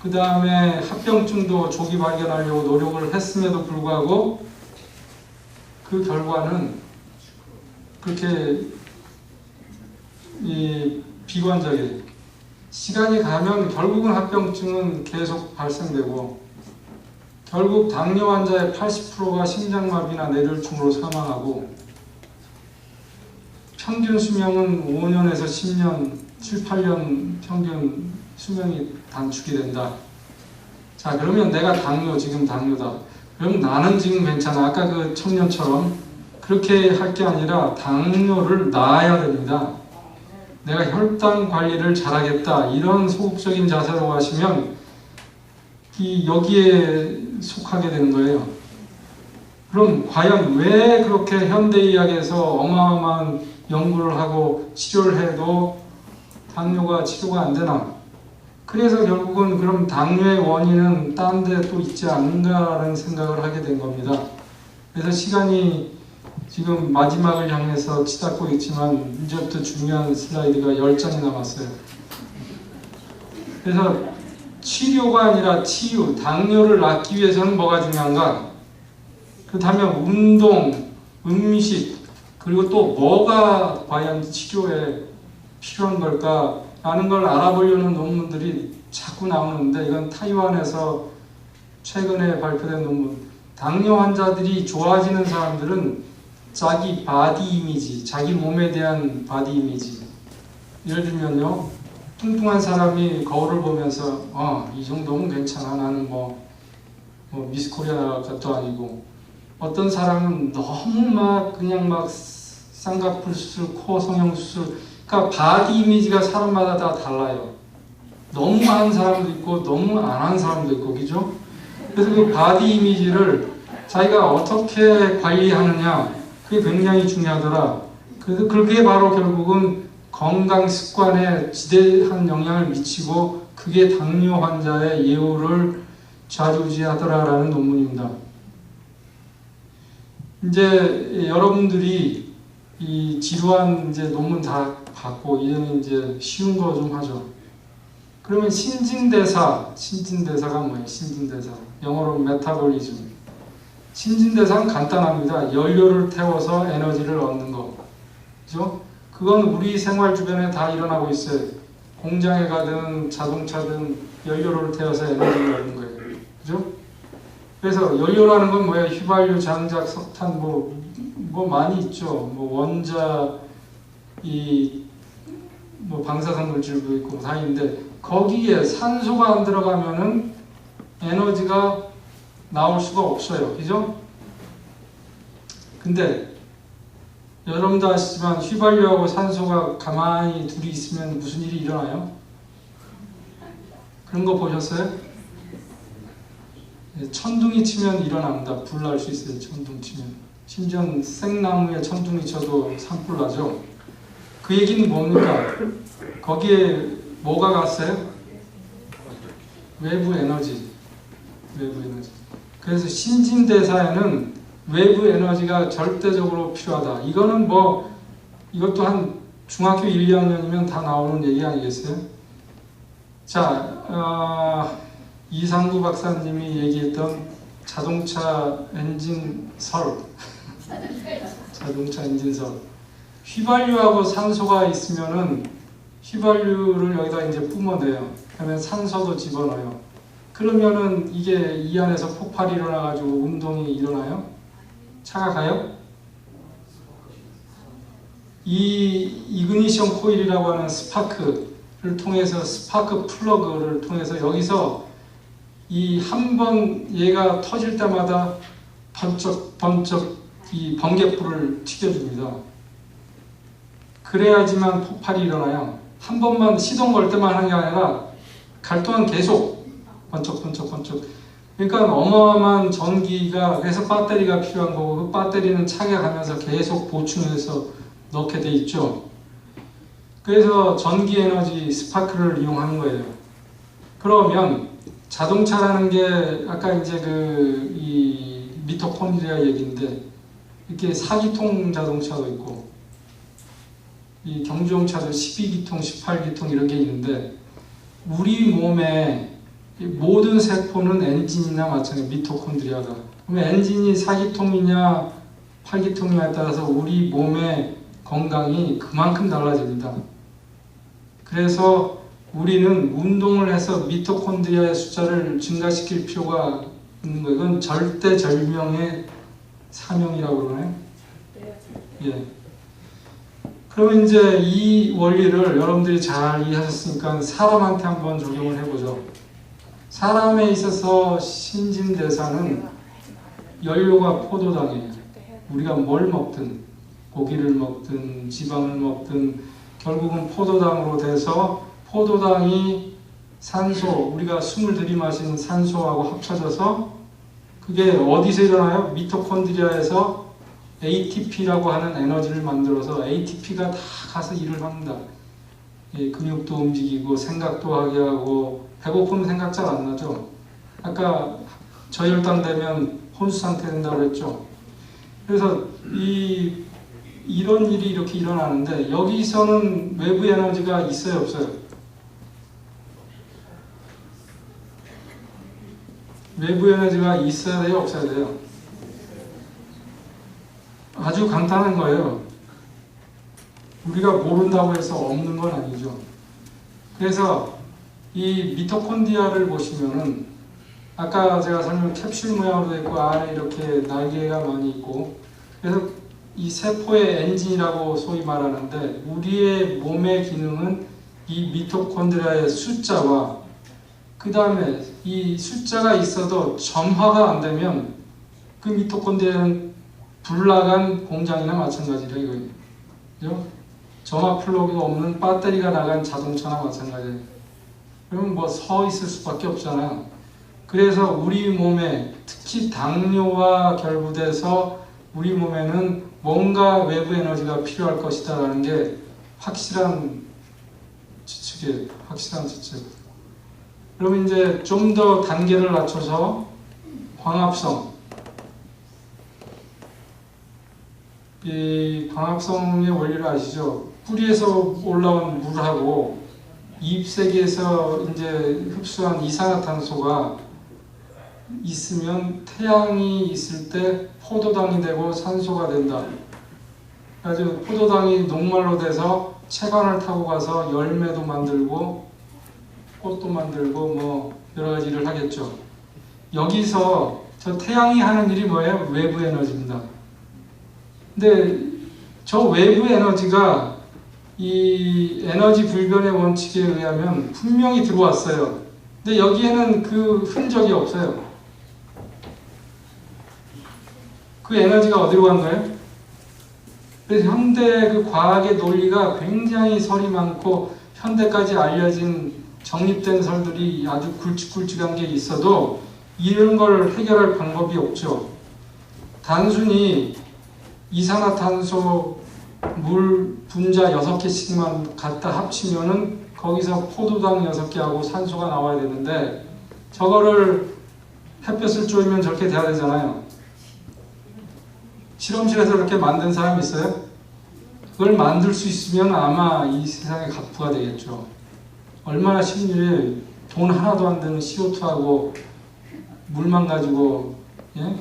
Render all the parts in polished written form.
그 다음에 합병증도 조기 발견하려고 노력을 했음에도 불구하고 그 결과는 그렇게 비관적이에요. 시간이 가면 결국은 합병증은 계속 발생되고 결국 당뇨 환자의 80%가 심장마비나 뇌졸중으로 사망하고 평균 수명은 5년에서 10년, 7, 8년 평균 수명이 단축이 된다. 자, 그러면 내가 지금 당뇨다. 그럼 나는 지금 괜찮아. 아까 그 청년처럼 그렇게 할 게 아니라 당뇨를 나아야 됩니다. 내가 혈당 관리를 잘하겠다. 이런 소극적인 자세로 가시면 여기에 속하게 되는 거예요. 그럼 과연 왜 그렇게 현대의학에서 어마어마한 연구를 하고 치료를 해도 당뇨가 치료가 안 되나? 그래서 결국은 그럼 당뇨의 원인은 딴 데 또 있지 않은가라는 생각을 하게 된 겁니다. 그래서 시간이 지금 마지막을 향해서 치닫고 있지만 이제부터 중요한 슬라이드가 10장이 남았어요. 그래서 치료가 아니라 치유, 당뇨를 낫기 위해서는 뭐가 중요한가? 그렇다면 운동, 음식, 그리고 또 뭐가 과연 치료에 필요한 걸까? 라는 걸 알아보려는 논문들이 자꾸 나오는데 이건 타이완에서 최근에 발표된 논문. 당뇨 환자들이 좋아지는 사람들은 자기 바디 이미지, 자기 몸에 대한 바디 이미지. 예를 들면요, 뚱뚱한 사람이 거울을 보면서 이 정도면 괜찮아. 나는 뭐 미스 코리아 것도 아니고, 어떤 사람은 너무 그냥 쌍꺼풀 수술, 코 성형 수술, 그러니까 바디 이미지가 사람마다 다 달라요. 너무 한 사람도 있고 너무 안 한 사람도 있고, 그죠? 그래서 그 바디 이미지를 자기가 어떻게 관리하느냐, 그게 굉장히 중요하더라. 그래서 그게 바로 결국은 건강 습관에 지대한 영향을 미치고 그게 당뇨 환자의 예후를 좌지우지하더라라는 논문입니다. 이제 여러분들이 이 지루한 이제 논문 다 봤고 이제는 이제 쉬운 거 좀 하죠. 그러면 신진대사가 뭐예요? 신진대사. 영어로 메타볼리즘. 신진대사는 간단합니다. 연료를 태워서 에너지를 얻는 거. 그죠? 그건 우리 생활 주변에 다 일어나고 있어요. 공장에 가든 자동차든 연료를 태워서 에너지를 얻는 거예요. 그죠? 그래서 연료라는 건 뭐예요? 휘발유, 장작, 석탄 뭐 많이 있죠. 원자, 방사성 물질도 있고 다 있는데 거기에 산소가 안 들어가면은 에너지가 나올 수가 없어요. 그죠? 근데 여러분도 아시지만 휘발유하고 산소가 가만히 둘이 있으면 무슨 일이 일어나요? 그런 거 보셨어요? 천둥이 치면 일어납니다. 불 날 수 있어요. 천둥 치면. 심지어 생나무에 천둥이 쳐도 산불 나죠. 그 얘기는 뭡니까? 거기에 뭐가 갔어요? 외부 에너지. 그래서 신진대사에는 외부 에너지가 절대적으로 필요하다. 이거는 이것도 한 중학교 1, 2학년이면 다 나오는 얘기 아니겠어요? 자, 이상구 박사님이 얘기했던 자동차 엔진설. 휘발유하고 산소가 있으면은 휘발유를 여기다 이제 뿜어내요. 그러면 산소도 집어넣어요. 그러면은 이게 이 안에서 폭발이 일어나가지고 운동이 일어나요? 차가 가요? 이 이그니션 코일이라고 하는 스파크를 통해서, 스파크 플러그를 통해서 여기서 이 한 번 얘가 터질 때마다 번쩍 이 번개불을 튀겨줍니다. 그래야지만 폭발이 일어나요. 한 번만 시동 걸 때만 하는 게 아니라 갈 동안 계속 번쩍. 그러니까 어마어마한 전기가, 그래서 배터리가 필요한 거고, 그 배터리는 차게 가면서 계속 보충해서 넣게 돼 있죠. 그래서 전기 에너지 스파크를 이용하는 거예요. 그러면 자동차라는 게 아까 이제 이 미토콘드리아 얘기인데, 이렇게 4기통 자동차도 있고 이 경주용차도 12기통, 18기통 이런 게 있는데, 우리 몸에 이 모든 세포는 엔진이나 마찬가지, 미토콘드리아가. 그럼 엔진이 4기통이냐 8기통이냐에 따라서 우리 몸의 건강이 그만큼 달라집니다. 그래서 우리는 운동을 해서 미토콘드리아의 숫자를 증가시킬 필요가 있는 거예요. 이건 절대절명의 사명이라고 그러나요? 예. 그럼 이제 이 원리를 여러분들이 잘 이해하셨으니까 사람한테 한번 적용을 해보죠. 사람에 있어서 신진대사는 연료가 포도당이에요. 우리가 뭘 먹든 고기를 먹든 지방을 먹든 결국은 포도당으로 돼서 포도당이 산소, 우리가 숨을 들이마시는 산소하고 합쳐져서 그게 어디서 일어나요? 미토콘드리아에서 ATP라고 하는 에너지를 만들어서 ATP가 다 가서 일을 합니다. 예, 근육도 움직이고 생각도 하게 하고 배고프면 생각 잘 안 나죠? 아까 저혈당 되면 혼수 상태 된다고 그랬죠? 그래서 이런 일이 이렇게 일어나는데 여기서는 외부 에너지가 있어요, 없어요? 외부 에너지가 있어야 돼요, 없어야 돼요? 아주 간단한 거예요. 우리가 모른다고 해서 없는 건 아니죠. 그래서 이 미토콘드리아를 보시면은 아까 제가 설명한 캡슐 모양으로 되어 있고 안에 이렇게 날개가 많이 있고 그래서 이 세포의 엔진이라고 소위 말하는데 우리의 몸의 기능은 이 미토콘드리아의 숫자와 그 다음에 이 숫자가 있어도 점화가 안 되면 그 미토콘드리아는 불나간 공장이나 마찬가지라 이거예요. 그죠? 점화 플러그가 없는 배터리가 나간 자동차나 마찬가지예요. 그러면 뭐 서 있을 수밖에 없잖아요. 그래서 우리 몸에 특히 당뇨와 결부돼서 우리 몸에는 뭔가 외부 에너지가 필요할 것이다 라는 게 확실한 추측이에요. 확실한 추측. 그러면 이제 좀 더 단계를 낮춰서 광합성. 이 광합성의 원리를 아시죠? 뿌리에서 올라온 물하고 잎새기에서 이제 흡수한 이산화탄소가 있으면 태양이 있을 때 포도당이 되고 산소가 된다. 그래서 포도당이 녹말로 돼서 채관을 타고 가서 열매도 만들고 꽃도 만들고 뭐 여러 가지 일을 하겠죠. 여기서 저 태양이 하는 일이 뭐예요? 외부 에너지입니다. 근데 저 외부 에너지가 이 에너지 불변의 원칙에 의하면 분명히 들어왔어요. 근데 여기에는 그 흔적이 없어요. 그 에너지가 어디로 간 거예요? 그래서 현대 그 과학의 논리가 굉장히 설이 많고 현대까지 알려진 정립된 설들이 아주 굵직굵직한 게 있어도 이런 걸 해결할 방법이 없죠. 단순히 이산화탄소, 물 분자 6개씩만 갖다 합치면은 거기서 포도당 6개하고 산소가 나와야 되는데 저거를 햇볕을 쬐면 저렇게 돼야 되잖아요. 실험실에서 그렇게 만든 사람이 있어요? 그걸 만들 수 있으면 아마 이 세상의 갑부가 되겠죠. 얼마나 쉬운 일이에요. 돈 하나도 안 드는 CO2하고 물만 가지고 예?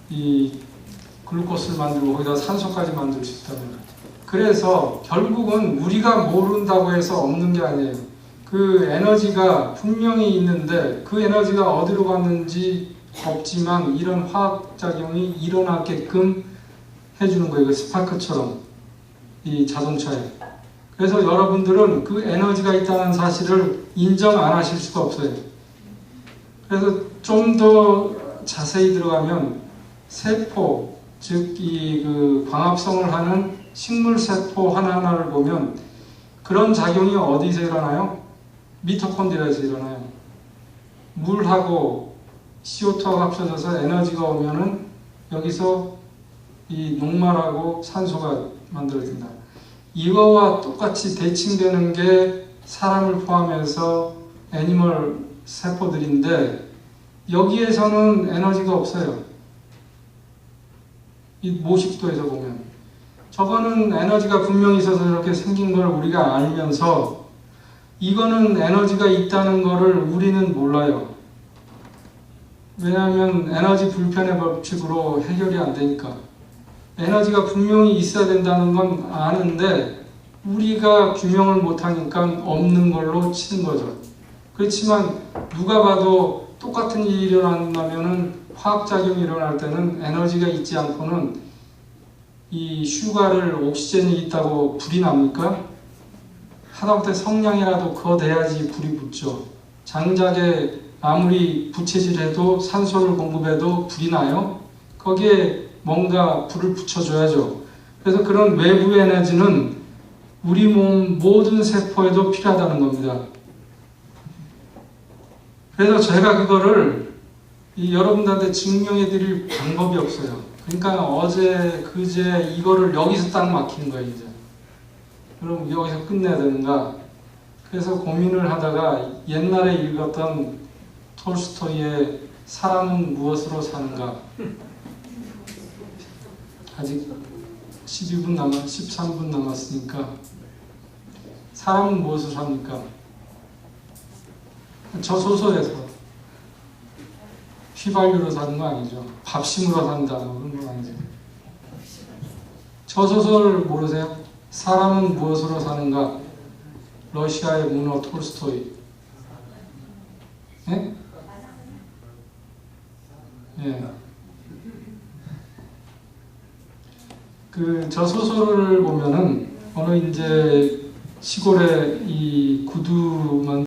이 글루코스를 만들고 거기다 산소까지 만들 수 있다면 그래서 결국은 우리가 모른다고 해서 없는 게 아니에요. 그 에너지가 분명히 있는데 그 에너지가 어디로 갔는지 없지만 이런 화학작용이 일어나게끔 해주는 거예요. 그 스파크처럼 이 자동차에. 그래서 여러분들은 그 에너지가 있다는 사실을 인정 안 하실 수가 없어요. 그래서 좀 더 자세히 들어가면 세포, 즉 이 그 광합성을 하는 식물 세포 하나하나를 보면 그런 작용이 어디서 일어나요? 미토콘드리아에서 일어나요. 물하고 CO2하고 합쳐져서 에너지가 오면은 여기서 이 녹말하고 산소가 만들어진다. 이거와 똑같이 대칭되는 게 사람을 포함해서 애니멀 세포들인데 여기에서는 에너지가 없어요. 이 모식도에서 보면 저거는 에너지가 분명히 있어서 이렇게 생긴 걸 우리가 알면서 이거는 에너지가 있다는 거를 우리는 몰라요. 왜냐하면 에너지 불편의 법칙으로 해결이 안 되니까. 에너지가 분명히 있어야 된다는 건 아는데 우리가 규명을 못하니까 없는 걸로 치는 거죠. 그렇지만 누가 봐도 똑같은 일이 일어난다면은 화학작용이 일어날 때는 에너지가 있지 않고는 이 슈가를 옥시젠이 있다고 불이 납니까? 하다못해 성냥이라도 거대야지 불이 붙죠. 장작에 아무리 부채질해도 산소를 공급해도 불이 나요? 거기에 뭔가 불을 붙여줘야죠. 그래서 그런 외부 에너지는 우리 몸 모든 세포에도 필요하다는 겁니다. 그래서 제가 그거를 여러분들한테 증명해 드릴 방법이 없어요. 그러니까 어제, 그제 이거를 여기서 딱 막힌 거예요, 이제. 그럼 여기서 끝내야 되는가? 그래서 고민을 하다가 옛날에 읽었던 톨스토이의 사람은 무엇으로 사는가? 아직 13분 남았으니까 사람은 무엇으로 삽니까? 저 소설에서 휘발유로 사는 거 아니죠. 밥심으로 산다 그런 건 아니죠. 저 소설 모르세요? 사람은 무엇으로 사는가? 러시아의 문어 톨스토이. 예? 예. 저 소설을 보면은 어느 이제 시골에 이 구두만